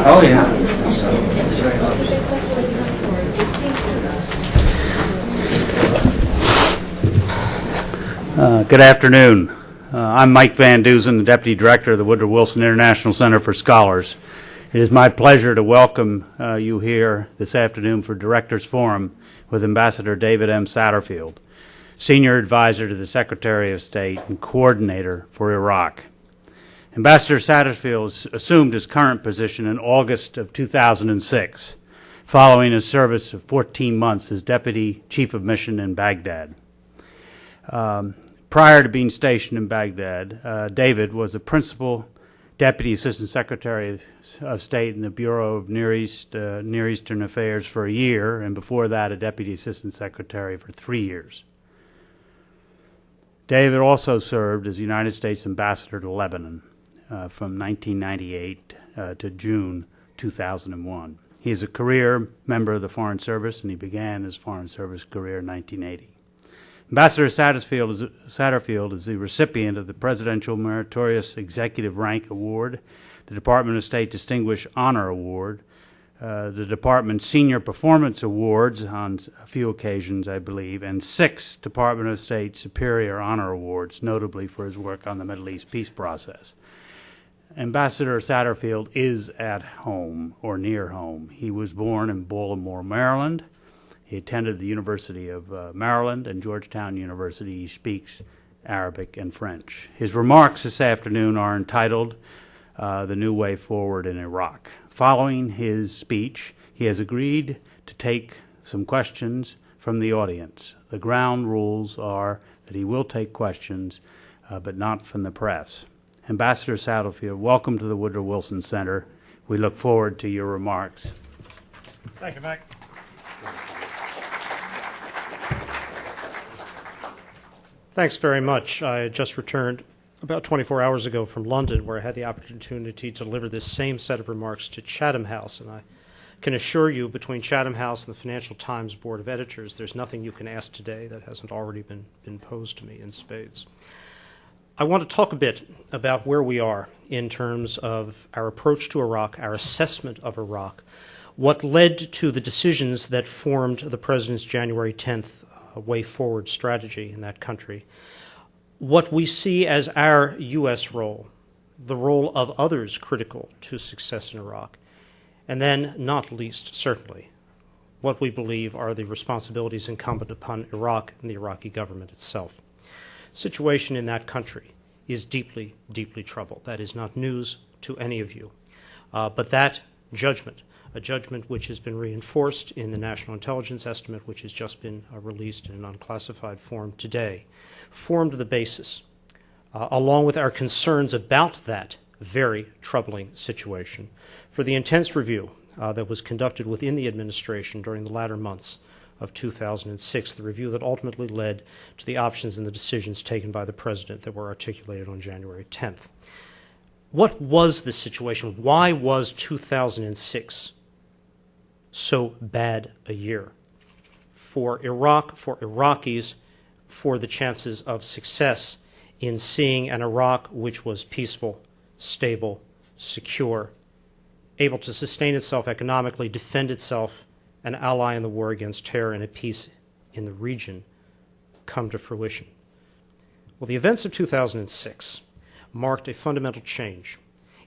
Oh, yeah. Good afternoon. I'm Mike Van Dusen, the Deputy Director of the Woodrow Wilson International Center for Scholars. It is my pleasure to welcome you here this afternoon for Directors Forum with Ambassador David M. Satterfield, Senior Advisor to the Secretary of State and Coordinator for Iraq. Ambassador Satterfield assumed his current position in August of 2006, following a service of 14 months as Deputy Chief of Mission in Baghdad. Prior to being stationed in Baghdad, David was a Principal Deputy Assistant Secretary of State in the Bureau of Near Eastern Affairs for a year, and before that a Deputy Assistant Secretary for 3 years. David also served as United States Ambassador to Lebanon from 1998 to June 2001. He is a career member of the Foreign Service, and he began his Foreign Service career in 1980. Ambassador Satterfield is the recipient of the Presidential Meritorious Executive Rank Award, the Department of State Distinguished Honor Award, the Department's Senior Performance Awards on a few occasions, I believe, and 6 Department of State Superior Honor Awards, notably for his work on the Middle East peace process. Ambassador Satterfield is at home, or near home. He was born in Baltimore, Maryland. He attended the University of Maryland and Georgetown University. He speaks Arabic and French. His remarks this afternoon are entitled The New Way Forward in Iraq. Following his speech, he has agreed to take some questions from the audience. The ground rules are that he will take questions, but not from the press. Ambassador Satterfield, welcome to the Woodrow Wilson Center. We look forward to your remarks. Thank you, Mike. Thanks very much. I just returned about 24 hours ago from London, where I had the opportunity to deliver this same set of remarks to Chatham House, and I can assure you, between Chatham House and the Financial Times Board of Editors, there's nothing you can ask today that hasn't already been posed to me in spades. I want to talk a bit about where we are in terms of our approach to Iraq, our assessment of Iraq, what led to the decisions that formed the President's January 10th way forward strategy in that country, what we see as our U.S. role, the role of others critical to success in Iraq, and then, not least, certainly, what we believe are the responsibilities incumbent upon Iraq and the Iraqi government itself. The situation in that country is deeply, deeply troubled. That is not news to any of you. But that judgment, a judgment which has been reinforced in the National Intelligence Estimate, which has just been released in an unclassified form today, formed the basis, along with our concerns about that very troubling situation, for the intense review that was conducted within the administration during the latter months of 2006, the review that ultimately led to the options and the decisions taken by the President that were articulated on January 10th. What was the situation? Why was 2006 so bad a year for Iraq, for Iraqis, for the chances of success in seeing an Iraq which was peaceful, stable, secure, able to sustain itself economically, defend itself, an ally in the war against terror, and a peace in the region come to fruition? Well, the events of 2006 marked a fundamental change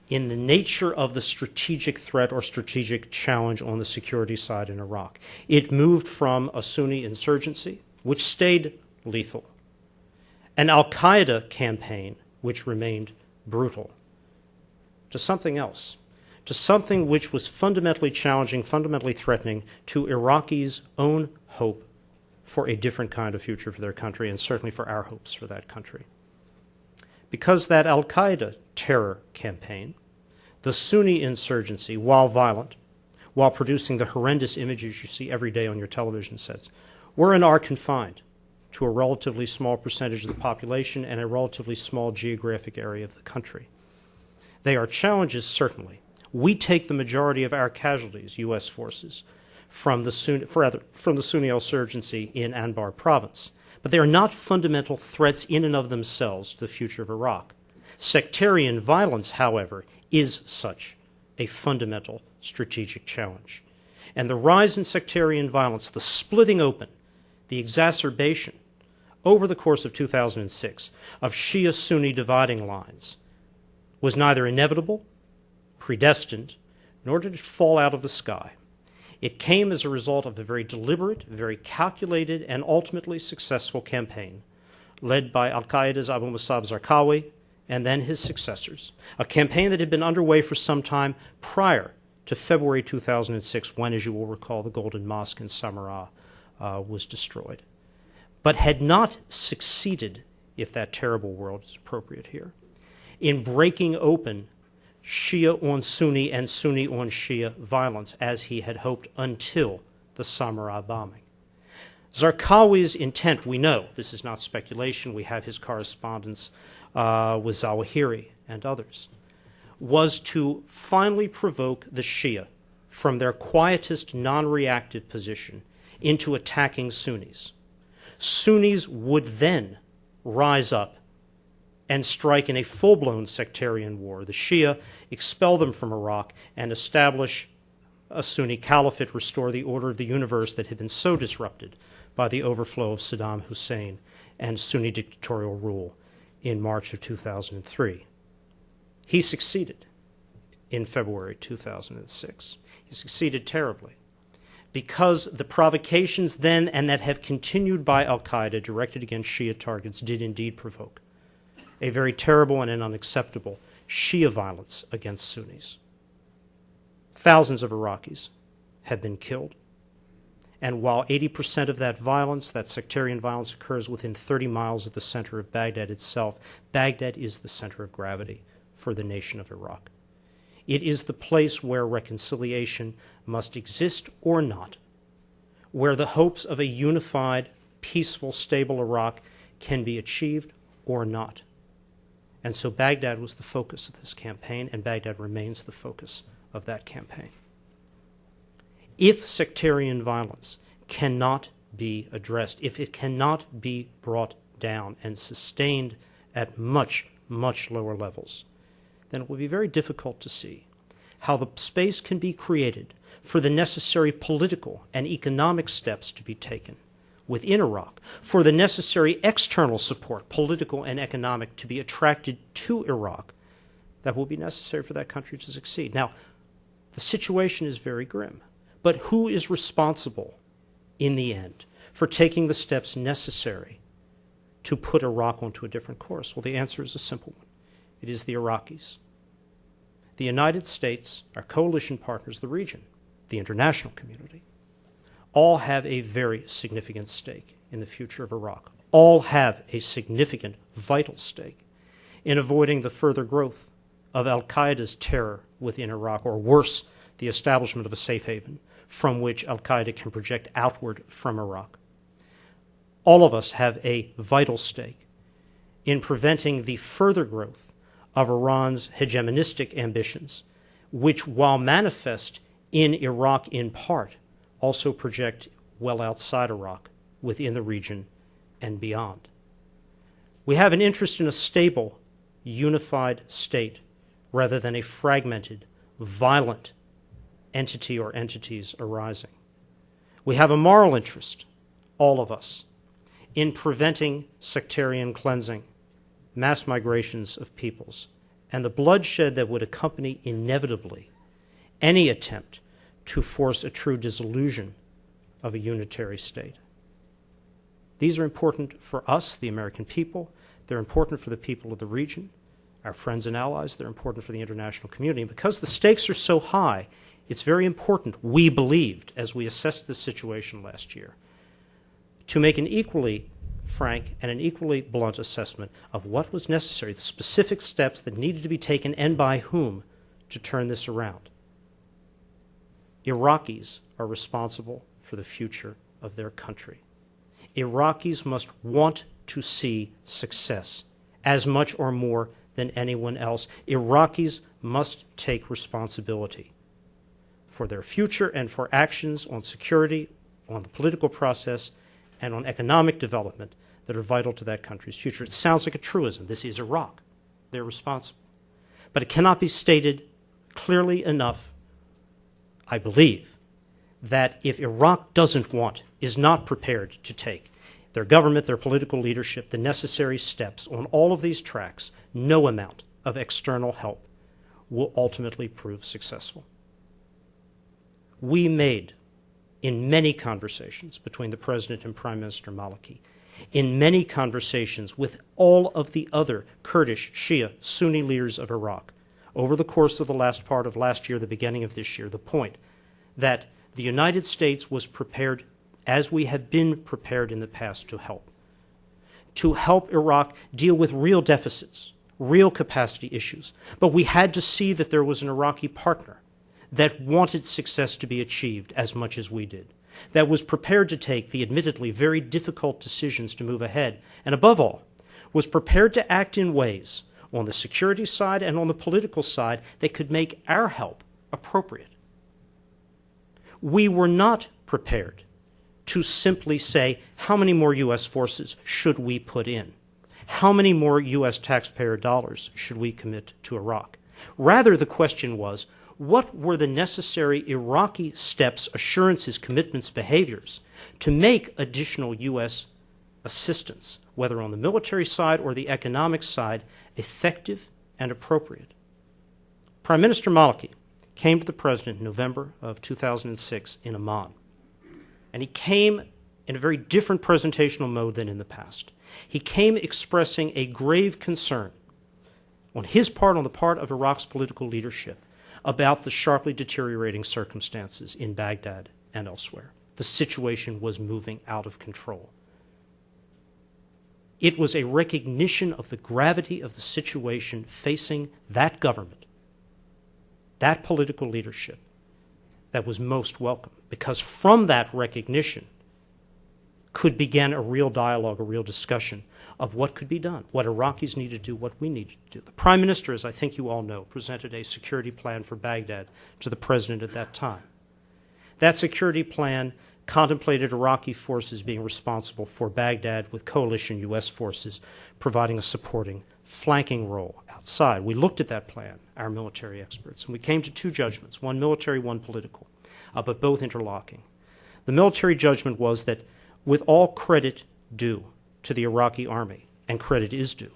in the nature of the strategic threat or strategic challenge on the security side in Iraq. It moved from a Sunni insurgency, which stayed lethal, an al-Qaeda campaign, which remained brutal, to something else, to something which was fundamentally challenging, fundamentally threatening to Iraqis' own hope for a different kind of future for their country, and certainly for our hopes for that country. Because that al-Qaeda terror campaign, the Sunni insurgency, while violent, while producing the horrendous images you see every day on your television sets, were and are confined to a relatively small percentage of the population and a relatively small geographic area of the country. They are challenges, certainly. We take the majority of our casualties, U.S. forces, from the Sunni insurgency in Anbar province. But they are not fundamental threats in and of themselves to the future of Iraq. Sectarian violence, however, is such a fundamental strategic challenge. And the rise in sectarian violence, the splitting open, the exacerbation over the course of 2006 of Shia-Sunni dividing lines was neither inevitable, predestined, nor did it fall out of the sky. It came as a result of a very deliberate, very calculated, and ultimately successful campaign led by al-Qaeda's Abu Musab Zarqawi and then his successors, a campaign that had been underway for some time prior to February 2006, when, as you will recall, the Golden Mosque in Samarra was destroyed, but had not succeeded, if that terrible word is appropriate here, in breaking open Shia on Sunni and Sunni on Shia violence as he had hoped until the Samarra bombing. Zarqawi's intent, we know, this is not speculation, we have his correspondence with Zawahiri and others, was to finally provoke the Shia from their quietist, non-reactive position into attacking Sunnis. Sunnis would then rise up and strike in a full-blown sectarian war. The Shia expel them from Iraq and establish a Sunni caliphate, restore the order of the universe that had been so disrupted by the overflow of Saddam Hussein and Sunni dictatorial rule in March of 2003. He succeeded in February 2006. He succeeded terribly because the provocations then and that have continued by al-Qaeda directed against Shia targets did indeed provoke a very terrible and an unacceptable Shia violence against Sunnis. Thousands of Iraqis have been killed. And while 80% of that violence, that sectarian violence, occurs within 30 miles of the center of Baghdad itself, Baghdad is the center of gravity for the nation of Iraq. It is the place where reconciliation must exist or not, where the hopes of a unified, peaceful, stable Iraq can be achieved or not. And so Baghdad was the focus of this campaign, and Baghdad remains the focus of that campaign. If sectarian violence cannot be addressed, if it cannot be brought down and sustained at much, much lower levels, then it will be very difficult to see how the space can be created for the necessary political and economic steps to be taken within Iraq, for the necessary external support, political and economic, to be attracted to Iraq that will be necessary for that country to succeed. Now, the situation is very grim, but who is responsible in the end for taking the steps necessary to put Iraq onto a different course? Well, the answer is a simple one. It is the Iraqis. The United States, our coalition partners, the region, the international community, all have a very significant stake in the future of Iraq. All have a significant, vital stake in avoiding the further growth of al-Qaeda's terror within Iraq, or worse, the establishment of a safe haven from which al-Qaeda can project outward from Iraq. All of us have a vital stake in preventing the further growth of Iran's hegemonistic ambitions, which, while manifest in Iraq in part, also project well outside Iraq, within the region and beyond. We have an interest in a stable, unified state rather than a fragmented, violent entity or entities arising. We have a moral interest, all of us, in preventing sectarian cleansing, mass migrations of peoples, and the bloodshed that would accompany inevitably any attempt to force a true dissolution of a unitary state. These are important for us, the American people. They're important for the people of the region, our friends and allies. They're important for the international community. And because the stakes are so high, it's very important, we believed, as we assessed this situation last year, to make an equally frank and an equally blunt assessment of what was necessary, the specific steps that needed to be taken and by whom to turn this around. Iraqis are responsible for the future of their country. Iraqis must want to see success as much or more than anyone else. Iraqis must take responsibility for their future and for actions on security, on the political process, and on economic development that are vital to that country's future. It sounds like a truism. This is Iraq. they're responsible. But it cannot be stated clearly enough, I believe, that if Iraq doesn't want, is not prepared to take their government, their political leadership, the necessary steps on all of these tracks, no amount of external help will ultimately prove successful. We made, in many conversations between the President and Prime Minister Maliki, in many conversations with all of the other Kurdish, Shia, Sunni leaders of Iraq, over the course of the last part of last year, the beginning of this year, the point that the United States was prepared, as we have been prepared in the past, to help Iraq deal with real deficits, real capacity issues. But we had to see that there was an Iraqi partner that wanted success to be achieved as much as we did, that was prepared to take the admittedly very difficult decisions to move ahead, and above all, was prepared to act in ways on the security side and on the political side that could make our help appropriate. We were not prepared to simply say, how many more U.S. forces should we put in? How many more U.S. taxpayer dollars should we commit to Iraq? Rather, the question was, what were the necessary Iraqi steps, assurances, commitments, behaviors to make additional U.S. assistance, whether on the military side or the economic side, effective and appropriate? Prime Minister Maliki came to the President in November of 2006 in Amman. And he came in a very different presentational mode than in the past. He came expressing a grave concern on his part, on the part of Iraq's political leadership, about the sharply deteriorating circumstances in Baghdad and elsewhere. The situation was moving out of control. It was a recognition of the gravity of the situation facing that government, that political leadership, that was most welcome, because from that recognition could begin a real dialogue, a real discussion of what could be done, what Iraqis need to do, what we need to do. The Prime Minister, as I think you all know, presented a security plan for Baghdad to the President at that time. That security plan contemplated Iraqi forces being responsible for Baghdad, with coalition U.S. forces providing a supporting, flanking role outside. We looked at that plan, our military experts, and we came to two judgments, one military, one political, but both interlocking. The military judgment was that, with all credit due to the Iraqi army, and credit is due,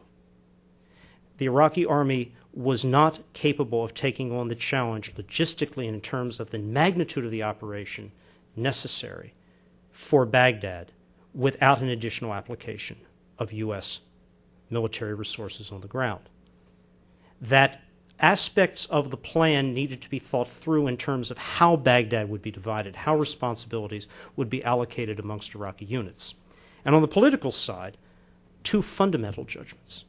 the Iraqi army was not capable of taking on the challenge logistically and in terms of the magnitude of the operation necessary for Baghdad without an additional application of U.S. military resources on the ground. That aspects of the plan needed to be thought through in terms of how Baghdad would be divided, how responsibilities would be allocated amongst Iraqi units. And on the political side, two fundamental judgments.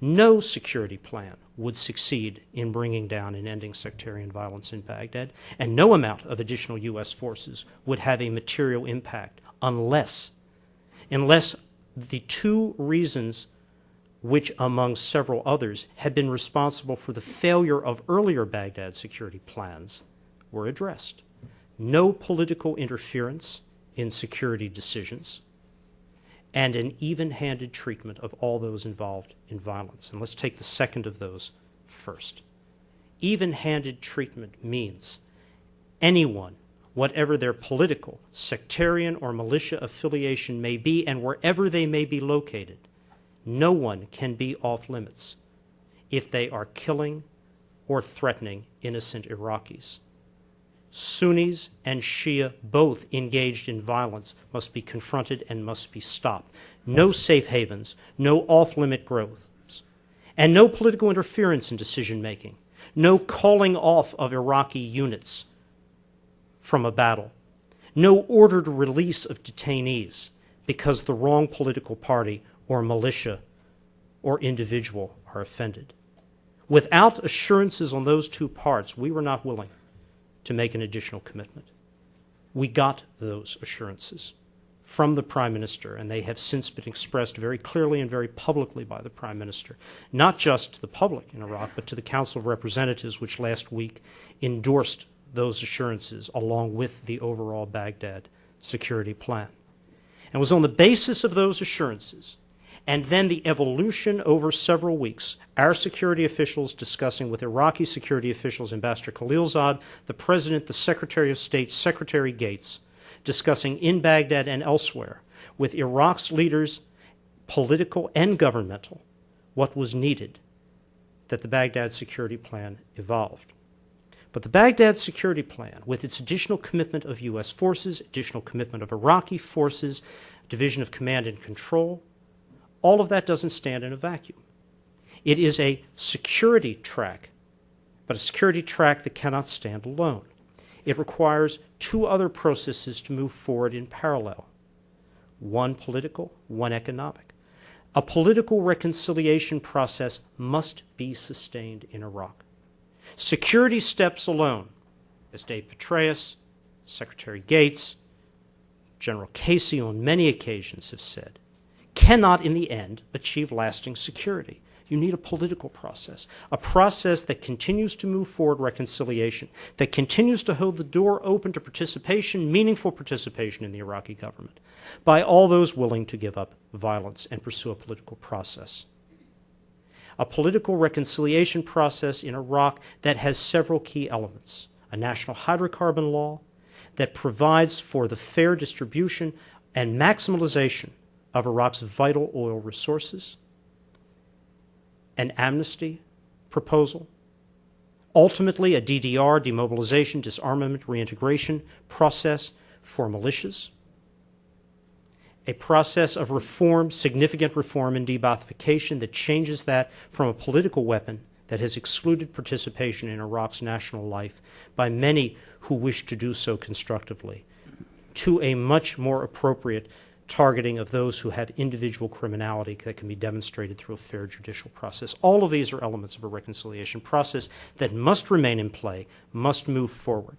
No security plan would succeed in bringing down and ending sectarian violence in Baghdad, and no amount of additional U.S. forces would have a material impact unless the two reasons which, among several others, had been responsible for the failure of earlier Baghdad security plans were addressed. No political interference in security decisions, and an even-handed treatment of all those involved in violence. And let's take the second of those first. Even-handed treatment means anyone, whatever their political, sectarian, or militia affiliation may be, and wherever they may be located, no one can be off limits if they are killing or threatening innocent Iraqis. Sunnis and Shia, both engaged in violence, must be confronted and must be stopped. No safe havens, no off-limit growths, and no political interference in decision-making, no calling off of Iraqi units from a battle, no ordered release of detainees because the wrong political party or militia or individual are offended. Without assurances on those two parts, we were not willing to make an additional commitment. We got those assurances from the Prime Minister, and they have since been expressed very clearly and very publicly by the Prime Minister, not just to the public in Iraq, but to the Council of Representatives, which last week endorsed those assurances along with the overall Baghdad security plan. And it was on the basis of those assurances and then the evolution over several weeks, our security officials discussing with Iraqi security officials, Ambassador Khalilzad, the President, the Secretary of State, Secretary Gates, discussing in Baghdad and elsewhere with Iraq's leaders, political and governmental, what was needed that the Baghdad security plan evolved. But the Baghdad security plan, with its additional commitment of U.S. forces, additional commitment of Iraqi forces, division of command and control, all of that doesn't stand in a vacuum. It is a security track, but a security track that cannot stand alone. It requires two other processes to move forward in parallel, one political, one economic. A political reconciliation process must be sustained in Iraq. Security steps alone, as Dave Petraeus, Secretary Gates, General Casey on many occasions have said, cannot in the end achieve lasting security. You need a political process, a process that continues to move forward reconciliation, that continues to hold the door open to participation, meaningful participation in the Iraqi government, by all those willing to give up violence and pursue a political process. A political reconciliation process in Iraq that has several key elements. A national hydrocarbon law that provides for the fair distribution and maximalization of Iraq's vital oil resources. An amnesty proposal. Ultimately, a DDR, demobilization, disarmament, reintegration process for militias. A process of reform, significant reform and de-Baathification that changes that from a political weapon that has excluded participation in Iraq's national life by many who wish to do so constructively, to a much more appropriate targeting of those who have individual criminality that can be demonstrated through a fair judicial process. All of these are elements of a reconciliation process that must remain in play, must move forward.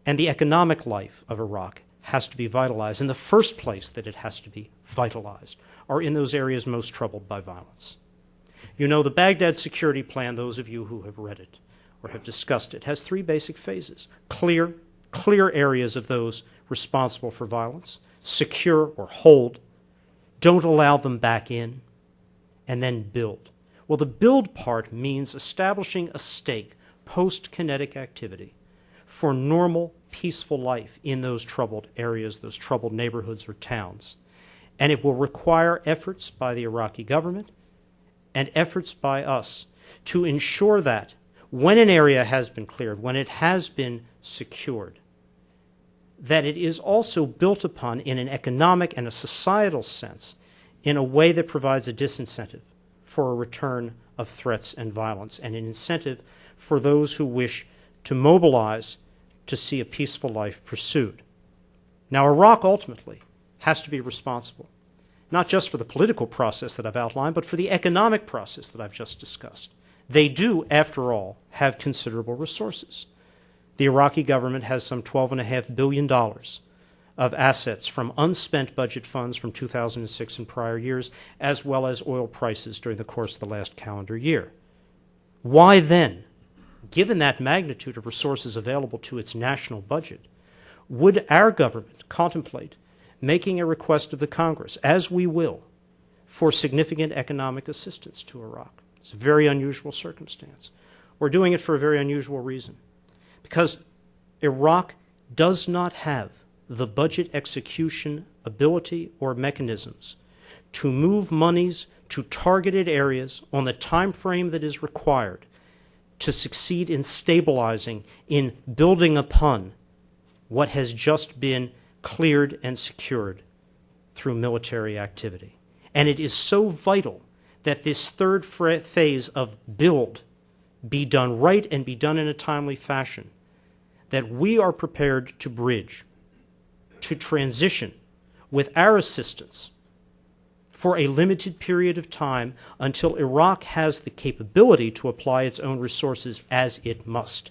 And the economic life of Iraq has to be vitalized. In the first place that it has to be vitalized are in those areas most troubled by violence. You know, the Baghdad security plan, those of you who have read it or have discussed it, has three basic phases. Clear areas of those responsible for violence, secure or hold, don't allow them back in, and then build. Well, the build part means establishing a stake, post-kinetic activity, for normal, peaceful life in those troubled areas, those troubled neighborhoods or towns. And it will require efforts by the Iraqi government and efforts by us to ensure that when an area has been cleared, when it has been secured, that it is also built upon in an economic and a societal sense in a way that provides a disincentive for a return of threats and violence and an incentive for those who wish to mobilize to see a peaceful life pursued. Now, Iraq ultimately has to be responsible, not just for the political process that I've outlined, but for the economic process that I've just discussed. They do, after all, have considerable resources. The Iraqi government has some $12.5 billion of assets from unspent budget funds from 2006 and prior years, as well as oil prices during the course of the last calendar year. Why then, given that magnitude of resources available to its national budget, would our government contemplate making a request of the Congress, as we will, for significant economic assistance to Iraq? It's a very unusual circumstance. We're doing it for a very unusual reason. Because Iraq does not have the budget execution ability or mechanisms to move monies to targeted areas on the time frame that is required to succeed in stabilizing, in building upon what has just been cleared and secured through military activity. And it is so vital that this third phase of build be done right and be done in a timely fashion, that we are prepared to bridge, to transition with our assistance for a limited period of time until Iraq has the capability to apply its own resources as it must.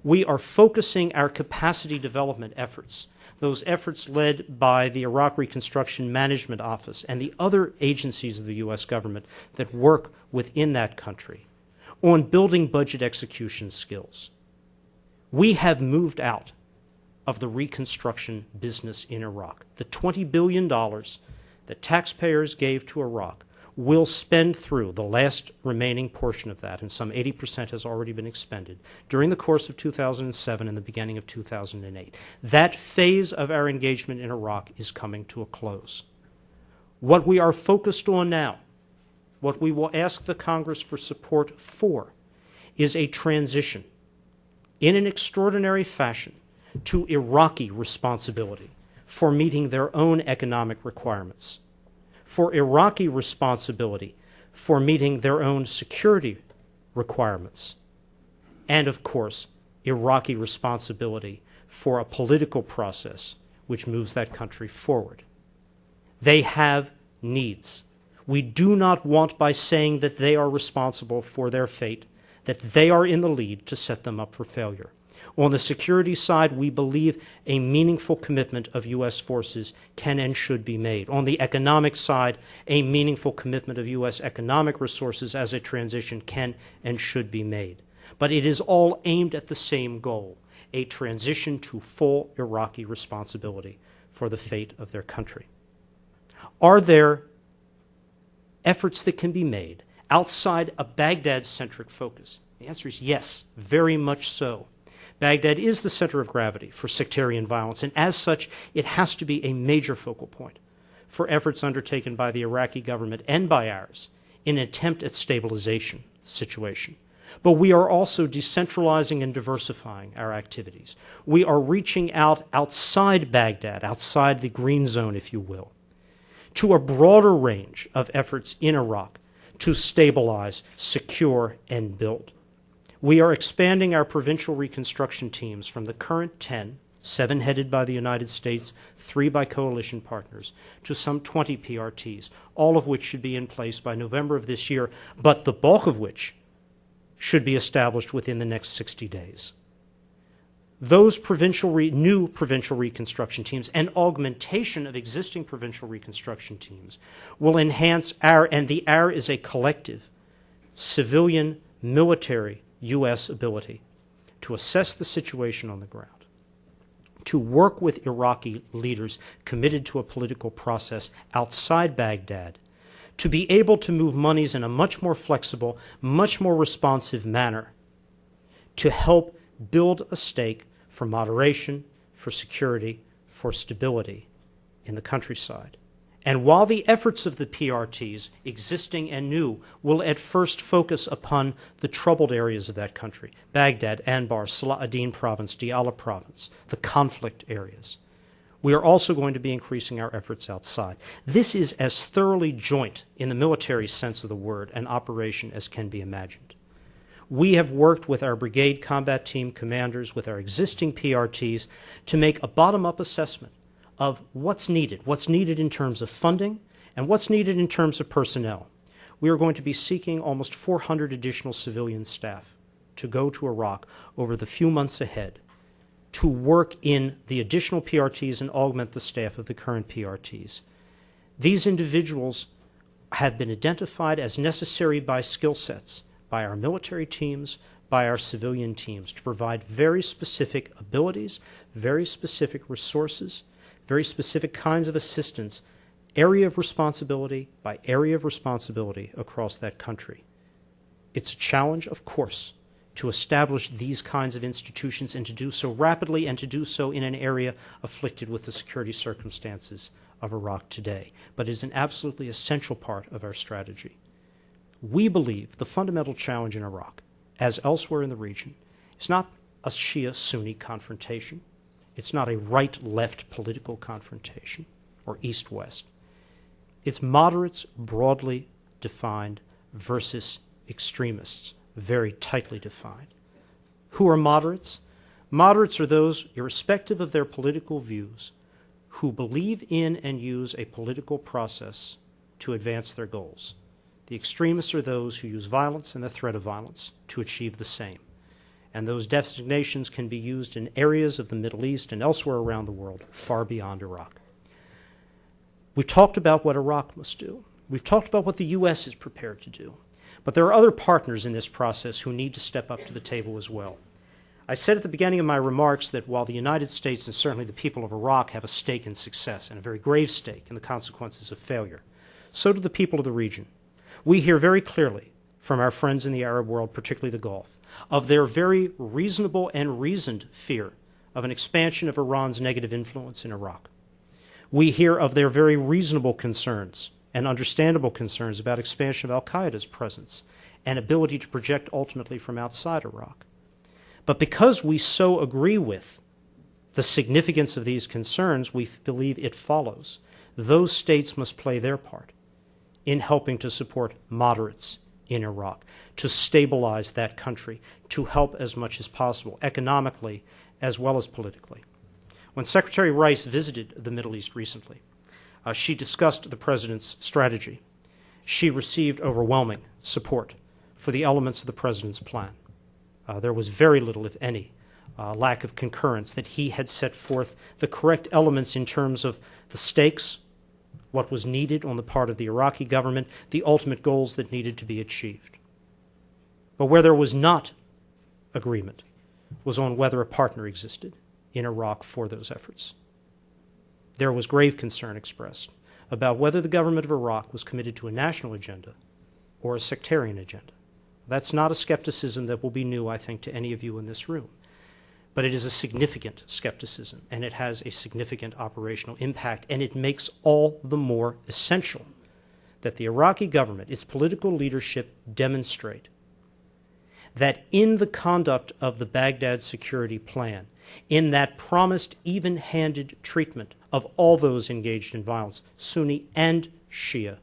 We are focusing our capacity development efforts, those efforts led by the Iraq Reconstruction Management Office and the other agencies of the U.S. government that work within that country, on building budget execution skills. We have moved out of the reconstruction business in Iraq. The $20 billion that taxpayers gave to Iraq will spend through the last remaining portion of that, and some 80% has already been expended, during the course of 2007 and the beginning of 2008. That phase of our engagement in Iraq is coming to a close. What we are focused on now, what we will ask the Congress for support for, is a transition in an extraordinary fashion to Iraqi responsibility for meeting their own economic requirements, for Iraqi responsibility for meeting their own security requirements, and of course, Iraqi responsibility for a political process which moves that country forward. They have needs. We do not want, by saying that they are responsible for their fate, that they are in the lead, to set them up for failure. On the security side, we believe a meaningful commitment of U.S. forces can and should be made. On the economic side, a meaningful commitment of U.S. economic resources as a transition can and should be made. But it is all aimed at the same goal, a transition to full Iraqi responsibility for the fate of their country. Are there efforts that can be made outside a Baghdad-centric focus? The answer is yes, very much so. Baghdad is the center of gravity for sectarian violence, and as such, it has to be a major focal point for efforts undertaken by the Iraqi government and by ours in an attempt at stabilization situation. But we are also decentralizing and diversifying our activities. We are reaching out outside Baghdad, outside the green zone, if you will, to a broader range of efforts in Iraq to stabilize, secure, and build. We are expanding our provincial reconstruction teams from the current 10, 7 headed by the United States, 3 by coalition partners, to some 20 PRTs, all of which should be in place by November of this year, but the bulk of which should be established within the next 60 days. Those new provincial reconstruction teams and augmentation of existing provincial reconstruction teams will enhance and the our is a collective, civilian, military, U.S. ability to assess the situation on the ground, to work with Iraqi leaders committed to a political process outside Baghdad, to be able to move monies in a much more flexible, much more responsive manner, to help build a stake for moderation, for security, for stability in the countryside. And while the efforts of the PRTs, existing and new, will at first focus upon the troubled areas of that country, Baghdad, Anbar, Salah ad-Din province, Diyala province, the conflict areas, we are also going to be increasing our efforts outside. This is as thoroughly joint, in the military sense of the word, an operation as can be imagined. We have worked with our brigade combat team commanders, with our existing PRTs, to make a bottom-up assessment of what's needed in terms of funding, and what's needed in terms of personnel. We are going to be seeking almost 400 additional civilian staff to go to Iraq over the few months ahead to work in the additional PRTs and augment the staff of the current PRTs. These individuals have been identified as necessary by skill sets, by our military teams, by our civilian teams, to provide very specific abilities, very specific resources, very specific kinds of assistance, area of responsibility by area of responsibility across that country. It's a challenge, of course, to establish these kinds of institutions and to do so rapidly and to do so in an area afflicted with the security circumstances of Iraq today, but it is an absolutely essential part of our strategy. We believe the fundamental challenge in Iraq, as elsewhere in the region, is not a Shia-Sunni confrontation. It's not a right-left political confrontation or east-west. It's moderates broadly defined versus extremists, very tightly defined. Who are moderates? Moderates are those, irrespective of their political views, who believe in and use a political process to advance their goals. The extremists are those who use violence and the threat of violence to achieve the same. And those designations can be used in areas of the Middle East and elsewhere around the world, far beyond Iraq. We've talked about what Iraq must do. We've talked about what the U.S. is prepared to do. But there are other partners in this process who need to step up to the table as well. I said at the beginning of my remarks that while the United States and certainly the people of Iraq have a stake in success, and a very grave stake in the consequences of failure, so do the people of the region. We hear very clearly from our friends in the Arab world, particularly the Gulf, of their very reasonable and reasoned fear of an expansion of Iran's negative influence in Iraq. We hear of their very reasonable concerns and understandable concerns about expansion of al-Qaeda's presence and ability to project ultimately from outside Iraq. But because we so agree with the significance of these concerns, we believe it follows those states must play their part in helping to support moderates in Iraq, to stabilize that country, to help as much as possible, economically as well as politically. When Secretary Rice visited the Middle East recently, she discussed the President's strategy. She received overwhelming support for the elements of the President's plan. There was very little, if any, lack of concurrence that he had set forth the correct elements in terms of the stakes, what was needed on the part of the Iraqi government, the ultimate goals that needed to be achieved. But where there was not agreement was on whether a partner existed in Iraq for those efforts. There was grave concern expressed about whether the government of Iraq was committed to a national agenda or a sectarian agenda. That's not a skepticism that will be new, I think, to any of you in this room. But it is a significant skepticism, and it has a significant operational impact, and it makes all the more essential that the Iraqi government, its political leadership, demonstrate that in the conduct of the Baghdad security plan, in that promised even-handed treatment of all those engaged in violence, Sunni and Shia,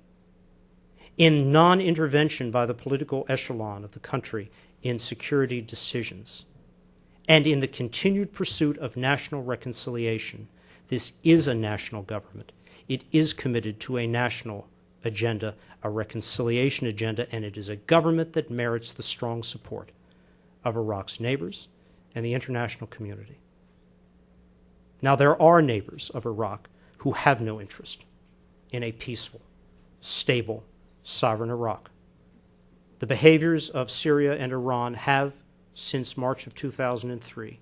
in non-intervention by the political echelon of the country in security decisions, and in the continued pursuit of national reconciliation, this is a national government. It is committed to a national agenda, a reconciliation agenda, and it is a government that merits the strong support of Iraq's neighbors and the international community. Now, there are neighbors of Iraq who have no interest in a peaceful, stable, sovereign Iraq. The behaviors of Syria and Iran have, since March of 2003,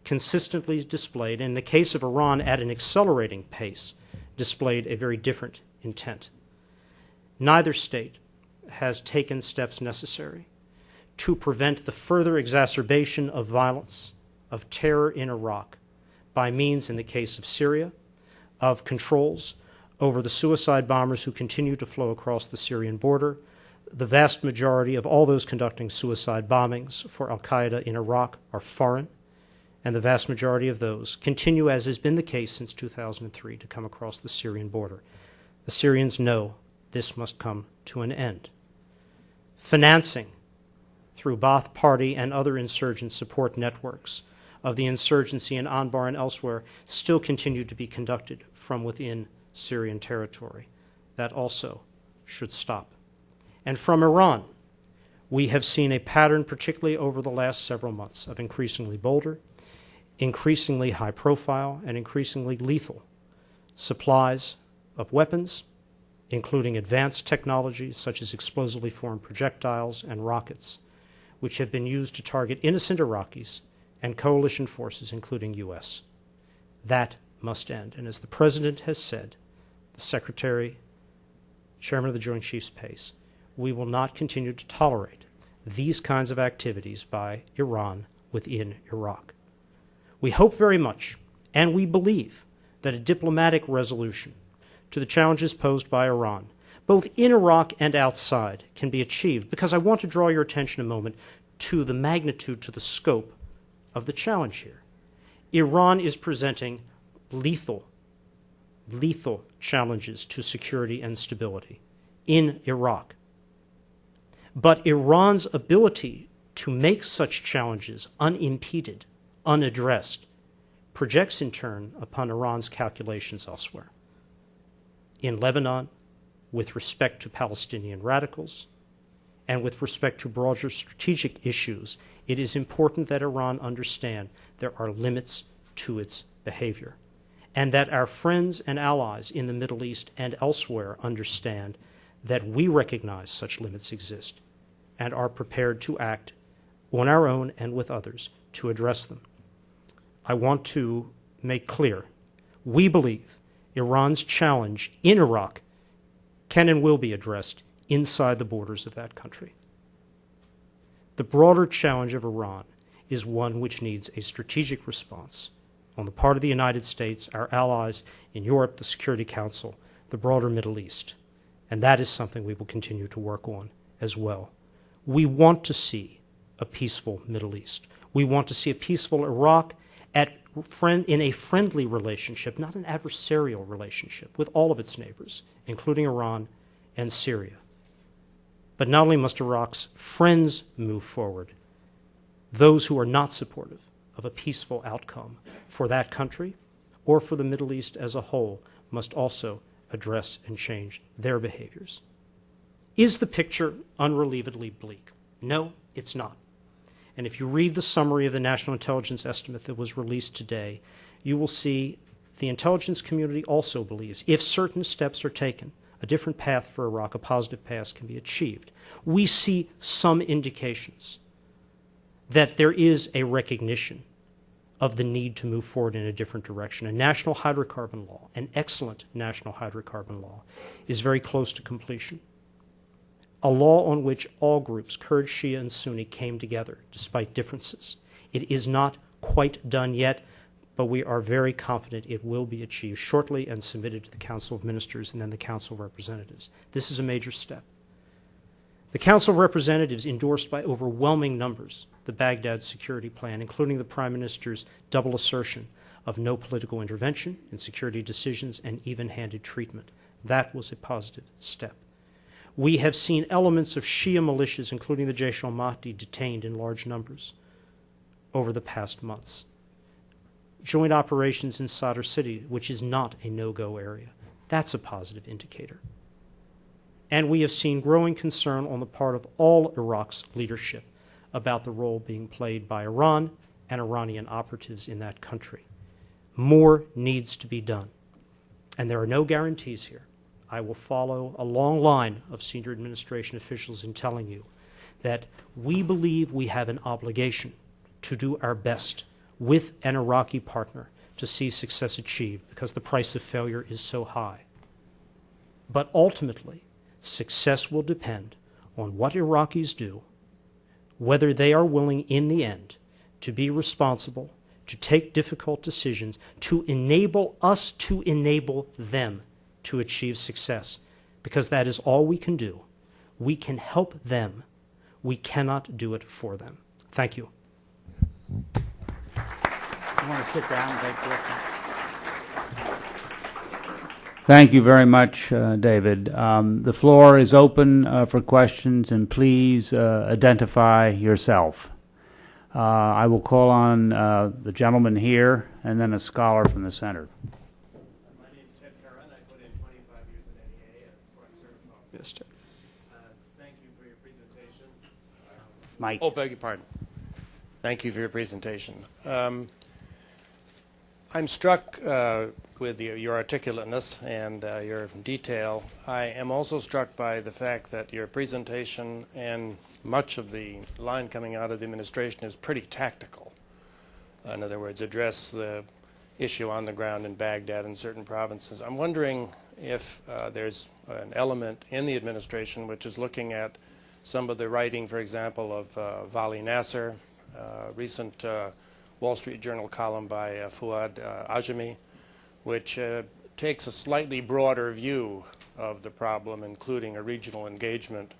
consistently displayed, in the case of Iran at an accelerating pace, displayed a very different intent. Neither state has taken steps necessary to prevent the further exacerbation of violence, of terror in Iraq, by means, in the case of Syria, of controls over the suicide bombers who continue to flow across the Syrian border. The vast majority of all those conducting suicide bombings for al-Qaeda in Iraq are foreign, and the vast majority of those continue, as has been the case since 2003, to come across the Syrian border. The Syrians know this must come to an end. Financing through Ba'ath Party and other insurgent support networks of the insurgency in Anbar and elsewhere still continue to be conducted from within Syrian territory. That also should stop. And from Iran, we have seen a pattern, particularly over the last several months, of increasingly bolder, increasingly high profile, and increasingly lethal supplies of weapons, including advanced technologies such as explosively formed projectiles and rockets, which have been used to target innocent Iraqis and coalition forces, including U.S. That must end. And as the President has said, the Secretary, Chairman of the Joint Chiefs Pace, we will not continue to tolerate these kinds of activities by Iran within Iraq. We hope very much, and we believe, that a diplomatic resolution to the challenges posed by Iran, both in Iraq and outside, can be achieved, because I want to draw your attention a moment to the magnitude, to the scope of the challenge here. Iran is presenting lethal challenges to security and stability in Iraq. But Iran's ability to make such challenges unimpeded, unaddressed, projects in turn upon Iran's calculations elsewhere. In Lebanon, with respect to Palestinian radicals, and with respect to broader strategic issues, it is important that Iran understand there are limits to its behavior, and that our friends and allies in the Middle East and elsewhere understand that we recognize such limits exist and are prepared to act on our own and with others to address them. I want to make clear, we believe Iran's challenge in Iraq can and will be addressed inside the borders of that country. The broader challenge of Iran is one which needs a strategic response on the part of the United States, our allies in Europe, the Security Council, the broader Middle East. And that is something we will continue to work on as well. We want to see a peaceful Middle East. We want to see a peaceful Iraq in a friendly relationship, not an adversarial relationship, with all of its neighbors, including Iran and Syria. But not only must Iraq's friends move forward, those who are not supportive of a peaceful outcome for that country or for the Middle East as a whole must also address and change their behaviors. Is the picture unrelievedly bleak? No, it's not. And if you read the summary of the National Intelligence Estimate that was released today, you will see the intelligence community also believes if certain steps are taken, a different path for Iraq, a positive path, can be achieved. We see some indications that there is a recognition of the need to move forward in a different direction. A national hydrocarbon law, an excellent national hydrocarbon law, is very close to completion. A law on which all groups, Kurd, Shia, and Sunni, came together despite differences. It is not quite done yet, but we are very confident it will be achieved shortly and submitted to the Council of Ministers and then the Council of Representatives. This is a major step. The Council of Representatives endorsed by overwhelming numbers the Baghdad security plan, including the Prime Minister's double assertion of no political intervention in security decisions and even-handed treatment. That was a positive step. We have seen elements of Shia militias, including the Jaish al-Mahdi, detained in large numbers over the past months. Joint operations in Sadr City, which is not a no-go area. That's a positive indicator. And we have seen growing concern on the part of all Iraq's leadership about the role being played by Iran and Iranian operatives in that country. More needs to be done. And there are no guarantees here. I will follow a long line of senior administration officials in telling you that we believe we have an obligation to do our best with an Iraqi partner to see success achieved because the price of failure is so high. But ultimately, success will depend on what Iraqis do, whether they are willing in the end to be responsible, to take difficult decisions, to enable us to enable them to achieve success, because that is all we can do. We can help them. We cannot do it for them. Thank you. You want to sit down and take questions? Thank you very much, David. The floor is open for questions, and please identify yourself. I will call on the gentleman here and then a scholar from the center. My name is Ted Perrin. I put in 25 years in NEA as a foreign service officer. Yes, Ted. Thank you for your presentation. Mike. Oh, beg your pardon. Thank you for your presentation. I'm struck with your articulateness and your detail. I am also struck by the fact that your presentation and much of the line coming out of the administration is pretty tactical. In other words, address the issue on the ground in Baghdad and certain provinces. I'm wondering if there's an element in the administration which is looking at some of the writing, for example, of Vali Nasser, recent Wall Street Journal column by Fuad Ajami, which takes a slightly broader view of the problem, including a regional engagement,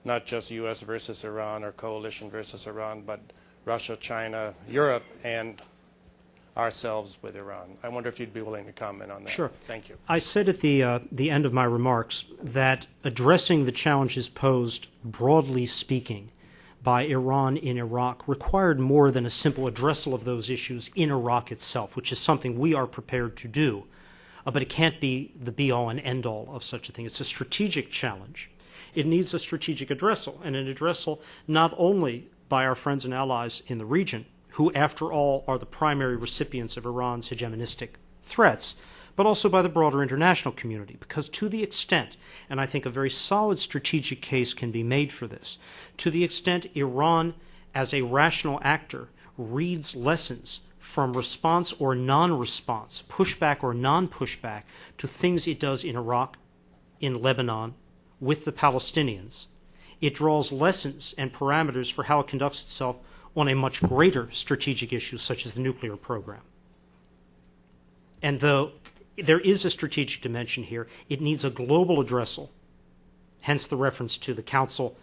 not just U.S. versus Iran or coalition versus Iran, but Russia, China, Europe, and ourselves with Iran. I wonder if you'd be willing to comment on that. Sure. Thank you. I said at the end of my remarks that addressing the challenges posed, broadly speaking, by Iran in Iraq required more than a simple addressal of those issues in Iraq itself, which is something we are prepared to do. But it can't be the be-all and end-all of such a thing. It's a strategic challenge. It needs a strategic addressal, and an addressal not only by our friends and allies in the region, who, after all, are the primary recipients of Iran's hegemonistic threats, but also by the broader international community, because to the extent, and I think a very solid strategic case can be made for this, to the extent Iran as a rational actor, reads lessons from response or non-response, pushback or non-pushback, to things it does in Iraq, in Lebanon, with the Palestinians, it draws lessons and parameters for how it conducts itself on a much greater strategic issue, such as the nuclear program. And though there is a strategic dimension here, it needs a global addressal, hence the reference to the Council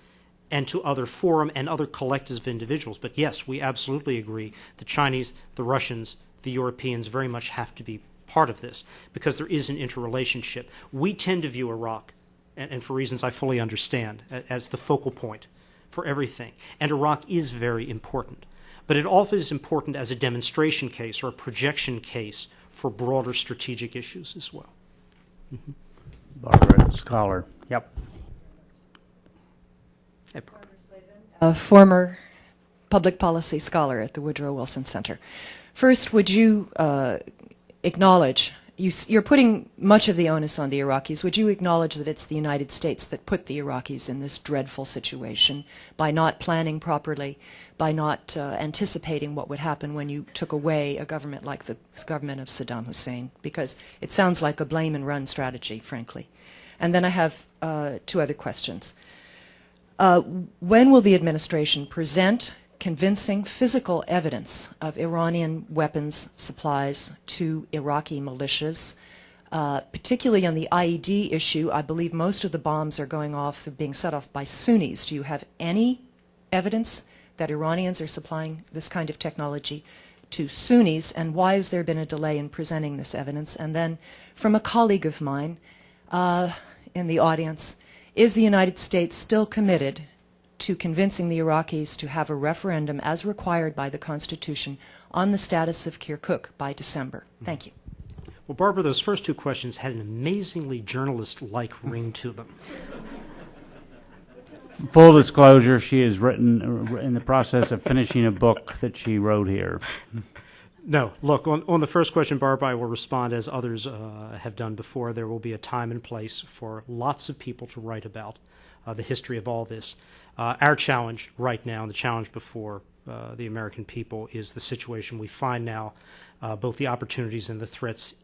and to other forum and other collectives of individuals. But yes, we absolutely agree the Chinese, the Russians, the Europeans very much have to be part of this, because there is an interrelationship. We tend to view Iraq, and for reasons I fully understand, as the focal point for everything. And Iraq is very important. But it also is important as a demonstration case or a projection case for broader strategic issues as well. Mm-hmm. Barbara, scholar. Yep. Hey, Barbara. A former public policy scholar at the Woodrow Wilson Center. First, would you acknowledge, you're putting much of the onus on the Iraqis, would you acknowledge that it's the United States that put the Iraqis in this dreadful situation by not planning properly, by not anticipating what would happen when you took away a government like the government of Saddam Hussein? Because it sounds like a blame and run strategy, frankly. And then I have two other questions. When will the administration present convincing physical evidence of Iranian weapons supplies to Iraqi militias, particularly on the IED issue? I believe most of the bombs are going off, they're being set off by Sunnis. Do you have any evidence that Iranians are supplying this kind of technology to Sunnis, and why has there been a delay in presenting this evidence? And then from a colleague of mine in the audience, is the United States still committed to convincing the Iraqis to have a referendum as required by the Constitution on the status of Kirkuk by December? Thank you. Well, Barbara, those first two questions had an amazingly journalist-like ring to them. Full disclosure, she is in the process of finishing a book that she wrote here. No, look, on the first question, Barbara, I will respond as others have done before. There will be a time and place for lots of people to write about the history of all this. Our challenge right now, and the challenge before the American people, is the situation we find now, both the opportunities and the threats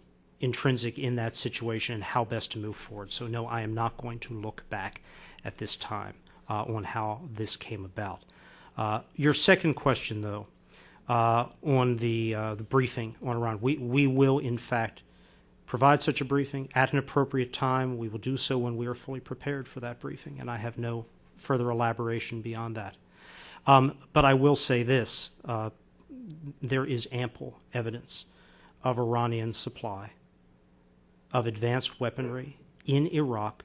intrinsic in that situation, and how best to move forward. So no, I am not going to look back at this time on how this came about. Your second question, though, on the briefing on Iran, we will, in fact, provide such a briefing at an appropriate time. We will do so when we are fully prepared for that briefing, and I have no further elaboration beyond that. But I will say this, there is ample evidence of Iranian supply of advanced weaponry in Iraq,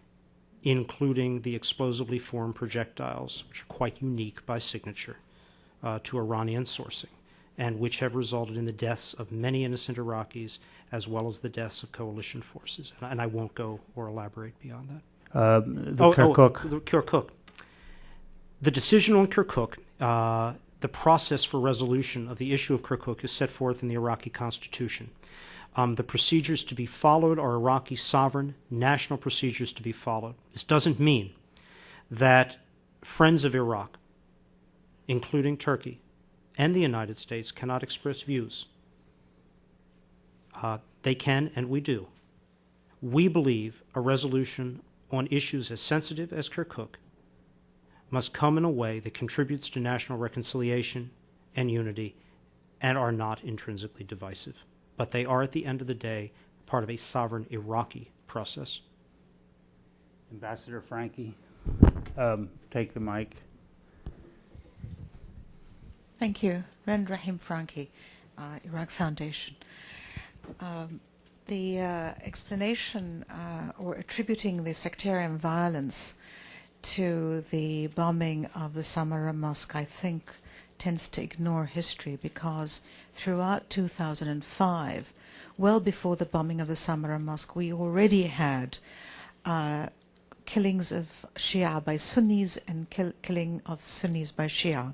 including the explosively formed projectiles, which are quite unique by signature, to Iranian sourcing, and which have resulted in the deaths of many innocent Iraqis, as well as the deaths of coalition forces. And I won't go or elaborate beyond that. Kirkuk. The decision on Kirkuk, the process for resolution of the issue of Kirkuk is set forth in the Iraqi constitution. The procedures to be followed are Iraqi sovereign national procedures to be followed. This doesn't mean that friends of Iraq, including Turkey and the United States, cannot express views. They can, and we do. We believe a resolution on issues as sensitive as Kirkuk must come in a way that contributes to national reconciliation and unity and are not intrinsically divisive. But they are, at the end of the day, part of a sovereign Iraqi process. Ambassador Frankie, take the mic. Thank you. Ren Rahim Frankie, Iraq Foundation. The explanation or attributing the sectarian violence to the bombing of the Samarra Mosque, I think, tends to ignore history, because throughout 2005, well before the bombing of the Samarra Mosque, we already had killings of Shia by Sunnis and killing of Sunnis by Shia.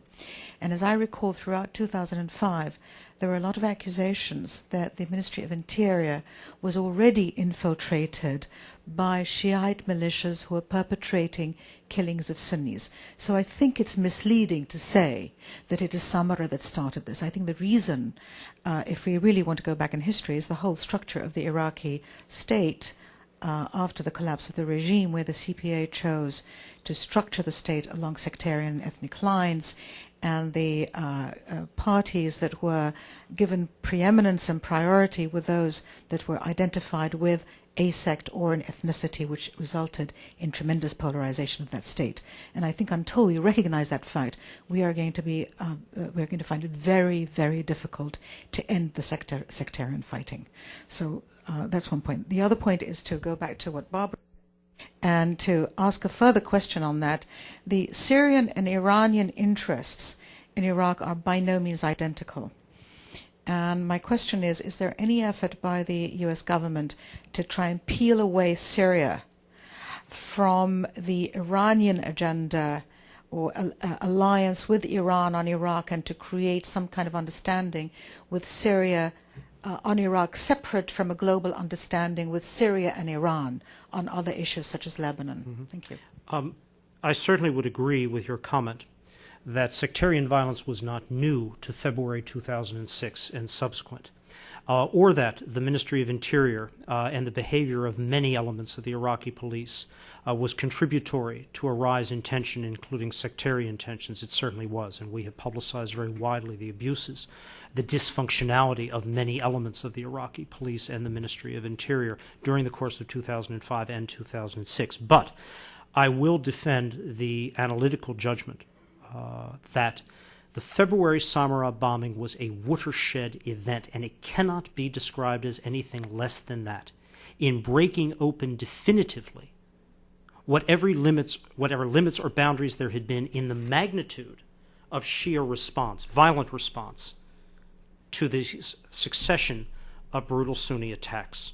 And as I recall, throughout 2005, there were a lot of accusations that the Ministry of Interior was already infiltrated by Shiite militias who were perpetrating killings of Sunnis. So I think it's misleading to say that it is Samara that started this. I think the reason, if we really want to go back in history, is the whole structure of the Iraqi state after the collapse of the regime, where the CPA chose to structure the state along sectarian and ethnic lines, and the parties that were given preeminence and priority were those that were identified with a sect or an ethnicity, which resulted in tremendous polarization of that state. And I think until we recognize that fact, we are going to find it very, very difficult to end the sectarian fighting. So that's one point. The other point is to go back to what Barbara and to ask a further question on that. The Syrian and Iranian interests in Iraq are by no means identical. And my question is there any effort by the US government to try and peel away Syria from the Iranian agenda or alliance with Iran on Iraq, and to create some kind of understanding with Syria on Iraq, separate from a global understanding with Syria and Iran on other issues such as Lebanon? Mm-hmm. Thank you. I certainly would agree with your comment that sectarian violence was not new to February 2006 and subsequent, or that the Ministry of Interior and the behavior of many elements of the Iraqi police was contributory to a rise in tension, including sectarian tensions. It certainly was, and we have publicized very widely the abuses, the dysfunctionality of many elements of the Iraqi police and the Ministry of Interior during the course of 2005 and 2006. But I will defend the analytical judgment that the February Samarra bombing was a watershed event, and it cannot be described as anything less than that, in breaking open definitively whatever limits or boundaries there had been in the magnitude of Shia response, violent response, to the succession of brutal Sunni attacks.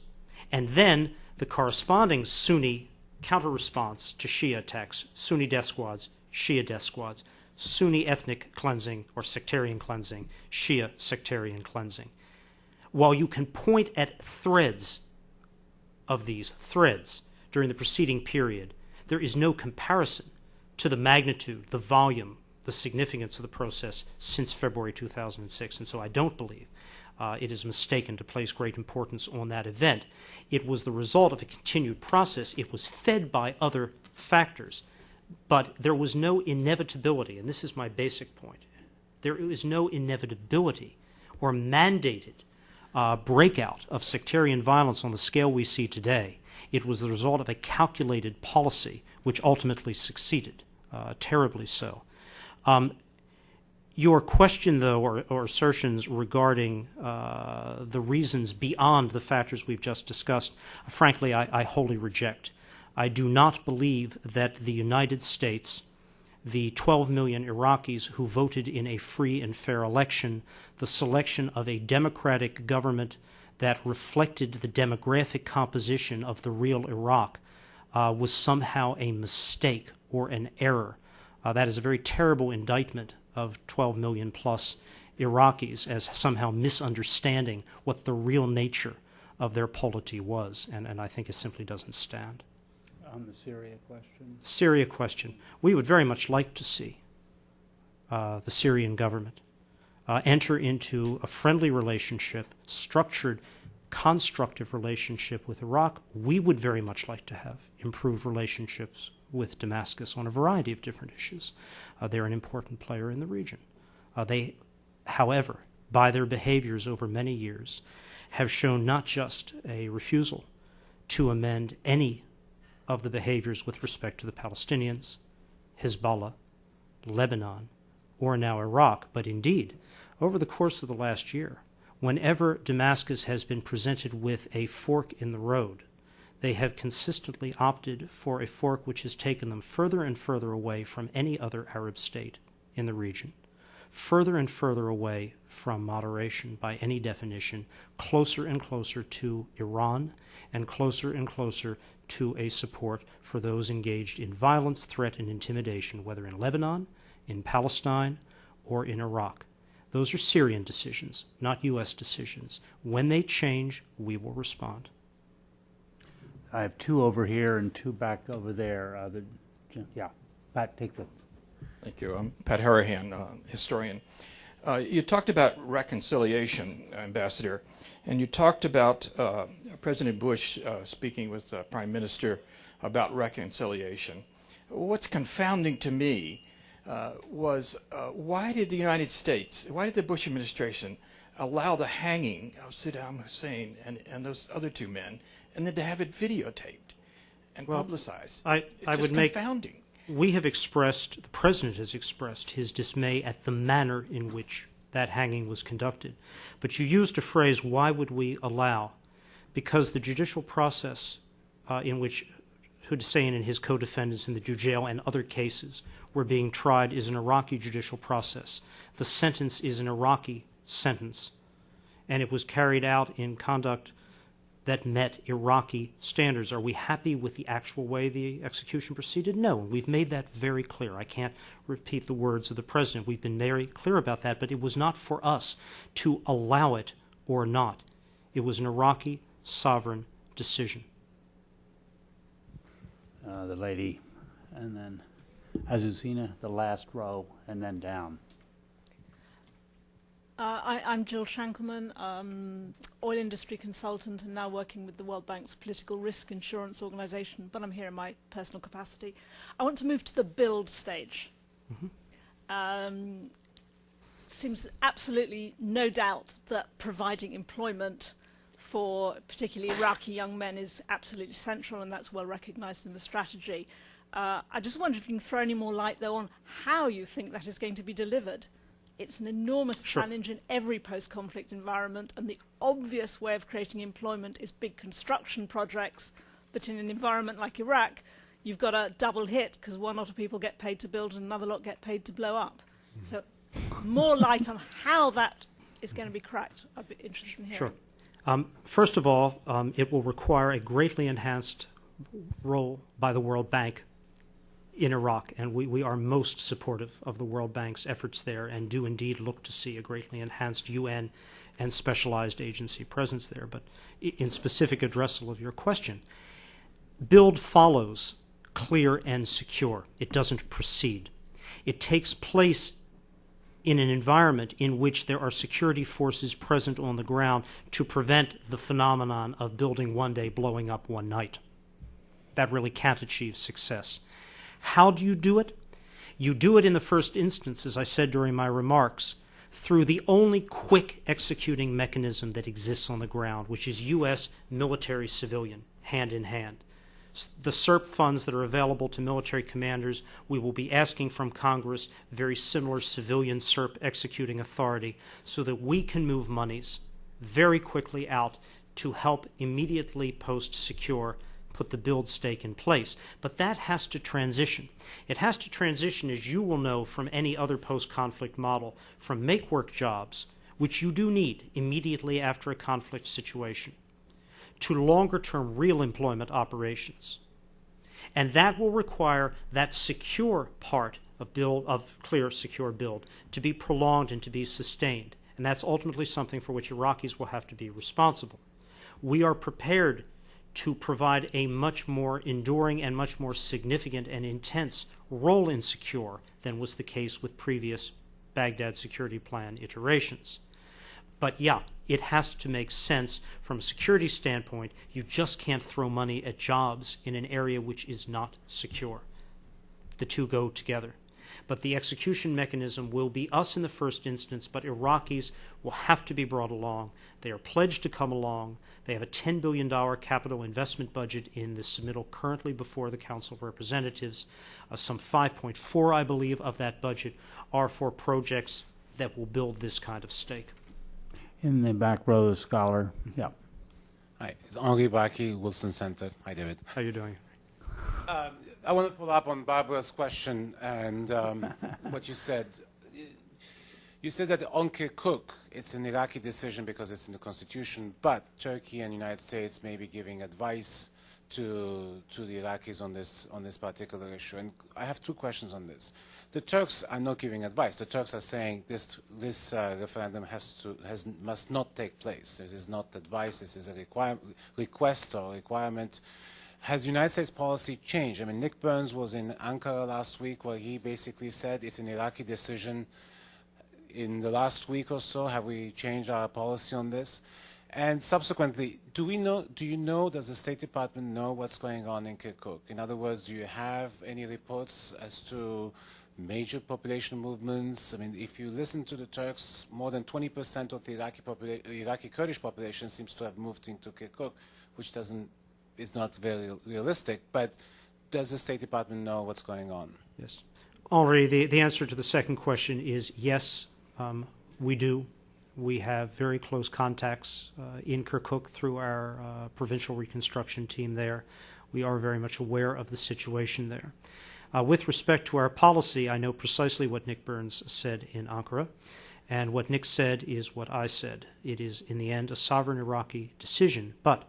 And then the corresponding Sunni counter-response to Shia attacks, Sunni death squads, Shia death squads, Sunni ethnic cleansing or sectarian cleansing, Shia sectarian cleansing. While you can point at threads of these threads during the preceding period, there is no comparison to the magnitude, the volume, the significance of the process since February 2006. And so I don't believe it is mistaken to place great importance on that event. It was the result of a continued process. It was fed by other factors. But there was no inevitability, and this is my basic point. There is no inevitability or mandated breakout of sectarian violence on the scale we see today. It was the result of a calculated policy which ultimately succeeded, terribly so. Your question, though, or assertions regarding the reasons beyond the factors we've just discussed, frankly, I wholly reject. I do not believe that the United States, the 12 million Iraqis who voted in a free and fair election, the selection of a democratic government that reflected the demographic composition of the real Iraq, was somehow a mistake or an error. That is a very terrible indictment of 12 million plus Iraqis as somehow misunderstanding what the real nature of their polity was, and I think it simply doesn't stand. On the Syria question? Syria question. We would very much like to see the Syrian government enter into a friendly relationship, structured, constructive relationship with Iraq. We would very much like to have improved relationships with Damascus on a variety of different issues. They're an important player in the region. They, however, by their behaviors over many years, have shown not just a refusal to amend any of the behaviors with respect to the Palestinians, Hezbollah, Lebanon, or now Iraq, but indeed, over the course of the last year, whenever Damascus has been presented with a fork in the road, they have consistently opted for a fork which has taken them further and further away from any other Arab state in the region, further and further away from moderation by any definition, closer and closer to Iran and closer to a support for those engaged in violence, threat, and intimidation, whether in Lebanon, in Palestine, or in Iraq. Those are Syrian decisions, not U.S. decisions. When they change, we will respond. I have two over here and two back over there. Yeah, Pat, take the... Thank you. I'm Pat Harahan, historian. You talked about reconciliation, Ambassador, and you talked about President Bush speaking with the Prime Minister about reconciliation. What's confounding to me was why did the United States, why did the Bush administration allow the hanging of Saddam Hussein and those other two men, and then to have it videotaped and publicized? It's just confounding. We have expressed, the President has expressed his dismay at the manner in which that hanging was conducted. But you used a phrase, why would we allow? Because the judicial process in which Hussein and his co-defendants in the Jujail and other cases were being tried is an Iraqi judicial process. The sentence is an Iraqi sentence, and it was carried out in conduct that met Iraqi standards. Are we happy with the actual way the execution proceeded? No. We've made that very clear. I can't repeat the words of the President. We've been very clear about that, but it was not for us to allow it or not. It was an Iraqi sovereign decision. The lady, and then Azuzina, the last row, and then down. I'm Jill Shankelman, oil industry consultant and now working with the World Bank's Political Risk Insurance Organization, but I'm here in my personal capacity. I want to move to the build stage. Seems absolutely no doubt that providing employment for particularly Iraqi young men is absolutely central, and that's well recognized in the strategy. I just wonder if you can throw any more light, though, on how you think that is going to be delivered. It's an enormous challenge in every post-conflict environment, and the obvious way of creating employment is big construction projects. But in an environment like Iraq, you've got a double hit because one lot of people get paid to build and another lot get paid to blow up. So more light on how that is going to be cracked. I'd be interested in hearing. Sure. First of all, it will require a greatly enhanced role by the World Bank in Iraq, and we are most supportive of the World Bank's efforts there and do indeed look to see a greatly enhanced UN and specialized agency presence there. But in specific addressal of your question, build follows clear and secure. It doesn't precede. It takes place in an environment in which there are security forces present on the ground to prevent the phenomenon of building one day, blowing up one night. That really can't achieve success. How do you do it? You do it in the first instance, as I said during my remarks, through the only quick executing mechanism that exists on the ground, which is U.S. military-civilian, hand in hand. The SERP funds that are available to military commanders, we will be asking from Congress very similar civilian SERP executing authority so that we can move monies very quickly out to help immediately post-secure put the build stake in place. But that has to transition. It has to transition, as you will know from any other post-conflict model, from make-work jobs, which you do need immediately after a conflict situation, to longer-term real employment operations. And that will require that secure part of clear, secure build to be prolonged and to be sustained. And that's ultimately something for which Iraqis will have to be responsible. We are prepared to provide a much more enduring and much more significant and intense role in secure than was the case with previous Baghdad security plan iterations. But yeah, it has to make sense from a security standpoint. You just can't throw money at jobs in an area which is not secure. The two go together. But the execution mechanism will be us in the first instance, but Iraqis will have to be brought along. They are pledged to come along. They have a $10 billion capital investment budget in the submittal currently before the Council of Representatives. Some 5.4, I believe, of that budget are for projects that will build this kind of stake. In the back row, the scholar. Yeah. Hi, it's Henri Baki, Wilson Center. Hi, David. How are you doing? I want to follow up on Barbara's question and what you said. You said that on Kirkuk, it's an Iraqi decision because it's in the constitution, but Turkey and the United States may be giving advice to the Iraqis on this particular issue. And I have two questions on this. The Turks are not giving advice. The Turks are saying this referendum must not take place. This is not advice. This is a request or requirement. Has United States policy changed? I mean, Nick Burns was in Ankara last week where he basically said it's an Iraqi decision. In the last week or so, have we changed our policy on this? And subsequently, does the State Department know what's going on in Kirkuk? In other words, do you have any reports as to major population movements? I mean, if you listen to the Turks, more than 20% of the Iraqi Kurdish population seems to have moved into Kirkuk, which is not very realistic. But does the State Department know what's going on? Yes. Henri, the answer to the second question is yes, we do. We have very close contacts in Kirkuk through our provincial reconstruction team there. We are very much aware of the situation there. With respect to our policy, I know precisely what Nick Burns said in Ankara, and what Nick said is what I said. It is, in the end, a sovereign Iraqi decision, but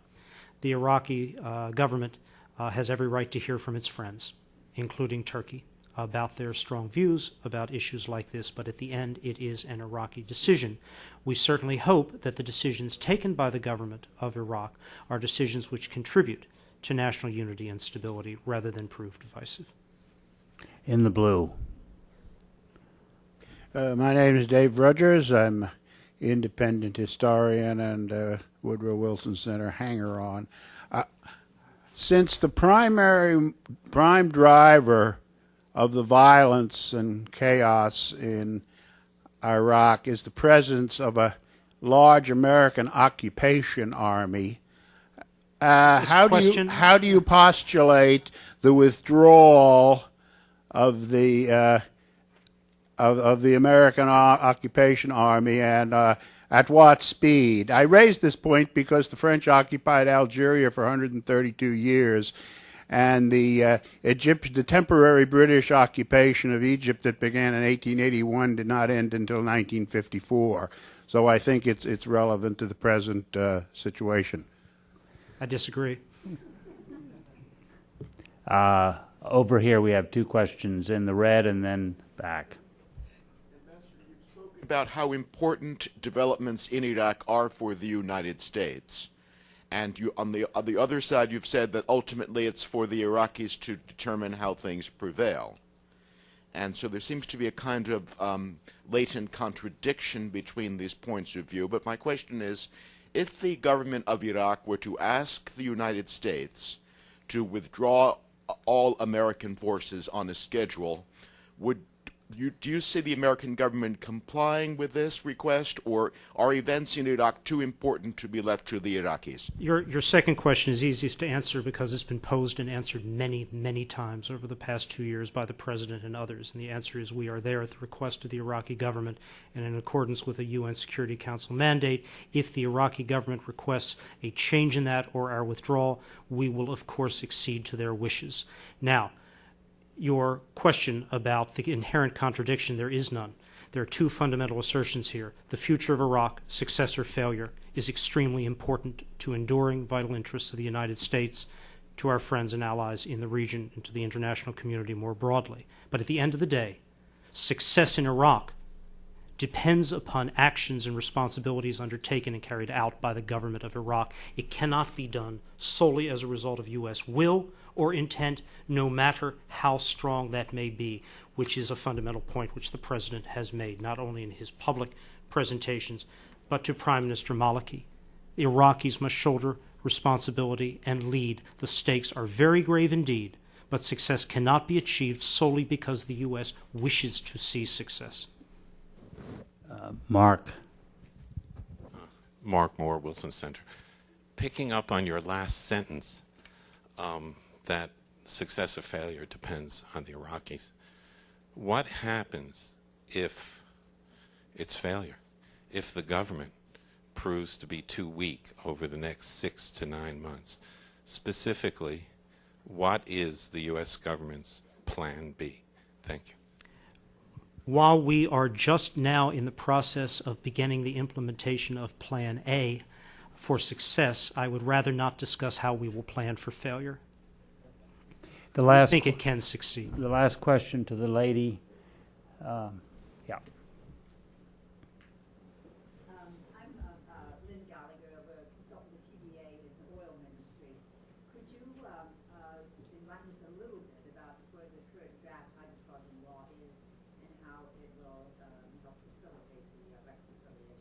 the Iraqi government has every right to hear from its friends, including Turkey, about their strong views about issues like this, but at the end it is an Iraqi decision. We certainly hope that the decisions taken by the government of Iraq are decisions which contribute to national unity and stability rather than prove divisive. In the blue. My name is Dave Rogers. I'm independent historian and Woodrow Wilson Center hanger-on. Since the prime driver of the violence and chaos in Iraq is the presence of a large American occupation army, how do you postulate the withdrawal of the American occupation army, and at what speed? I raise this point because the French occupied Algeria for 132 years, and the temporary British occupation of Egypt that began in 1881 did not end until 1954. So I think it's relevant to the present situation. I disagree. Over here we have two questions, in the red and then back. About how important developments in Iraq are for the United States. And on the other side, you've said that ultimately it's for the Iraqis to determine how things prevail. And so there seems to be a kind of latent contradiction between these points of view. But my question is, if the government of Iraq were to ask the United States to withdraw all American forces on a schedule, do you see the American government complying with this request, or are events in Iraq too important to be left to the Iraqis? Your second question is easiest to answer because it's been posed and answered many, many times over the past 2 years by the President and others. And the answer is we are there at the request of the Iraqi government and in accordance with a UN Security Council mandate. If the Iraqi government requests a change in that or our withdrawal, we will, of course, accede to their wishes. Now, your question about the inherent contradiction, there is none. There are two fundamental assertions here. The future of Iraq, success or failure, is extremely important to enduring vital interests of the United States, to our friends and allies in the region, and to the international community more broadly. But at the end of the day, success in Iraq depends upon actions and responsibilities undertaken and carried out by the government of Iraq. It cannot be done solely as a result of U.S. will or intent, no matter how strong that may be, which is a fundamental point which the President has made, not only in his public presentations, but to Prime Minister Maliki. The Iraqis must shoulder responsibility and lead. The stakes are very grave indeed, but success cannot be achieved solely because the U.S. wishes to see success. Mark. Mark Moore, Wilson Center. Picking up on your last sentence, that success or failure depends on the Iraqis. What happens if it's failure? If the government proves to be too weak over the next 6 to 9 months? Specifically, what is the U.S. government's plan B? Thank you. While we are just now in the process of beginning the implementation of Plan A for success, I would rather not discuss how we will plan for failure. I think it can succeed. The last question to the lady. Yeah. I'm Lynn Gallagher, a consultant with TBA in the oil ministry. Could you enlighten us a little bit about what the current draft hydrocarbon law is and how it will help facilitate the reconciliation?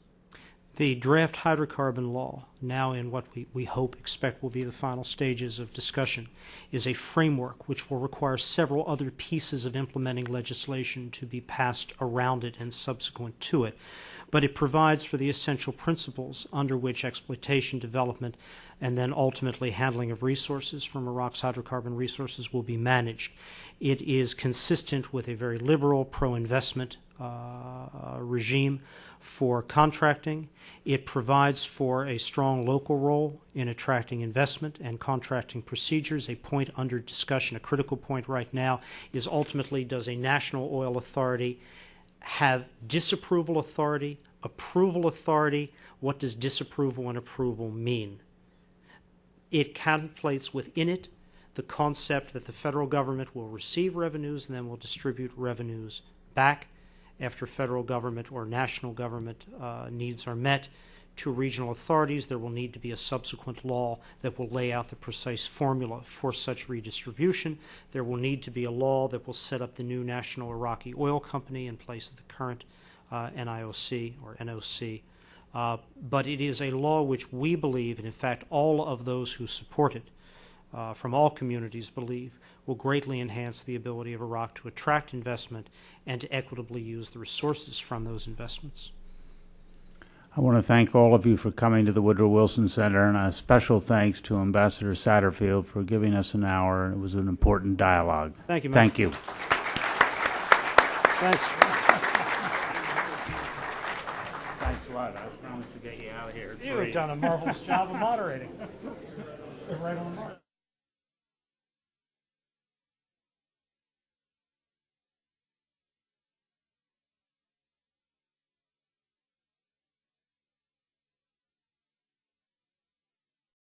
The draft hydrocarbon law, now in what we expect will be the final stages of discussion, is a framework which will require several other pieces of implementing legislation to be passed around it and subsequent to it. But it provides for the essential principles under which exploitation, development, and then ultimately handling of resources from Iraq's hydrocarbon resources will be managed. It is consistent with a very liberal pro-investment regime for contracting. It provides for a strong local role in attracting investment and contracting procedures. A point under discussion, a critical point right now, is ultimately, does a national oil authority have disapproval authority, approval authority? What does disapproval and approval mean? It contemplates within it the concept that the federal government will receive revenues and then will distribute revenues back after federal government or national government needs are met. To regional authorities, there will need to be a subsequent law that will lay out the precise formula for such redistribution. There will need to be a law that will set up the new National Iraqi Oil Company in place of the current NIOC or NOC. But it is a law which we believe, and in fact all of those who support it from all communities believe, will greatly enhance the ability of Iraq to attract investment and to equitably use the resources from those investments. I want to thank all of you for coming to the Woodrow Wilson Center, and a special thanks to Ambassador Satterfield for giving us an hour. It was an important dialogue. Thank you, Matt. Thank you. Thanks. Thanks a lot. I promised to get you out of here. You have done a marvelous job of moderating. You're right on the mark.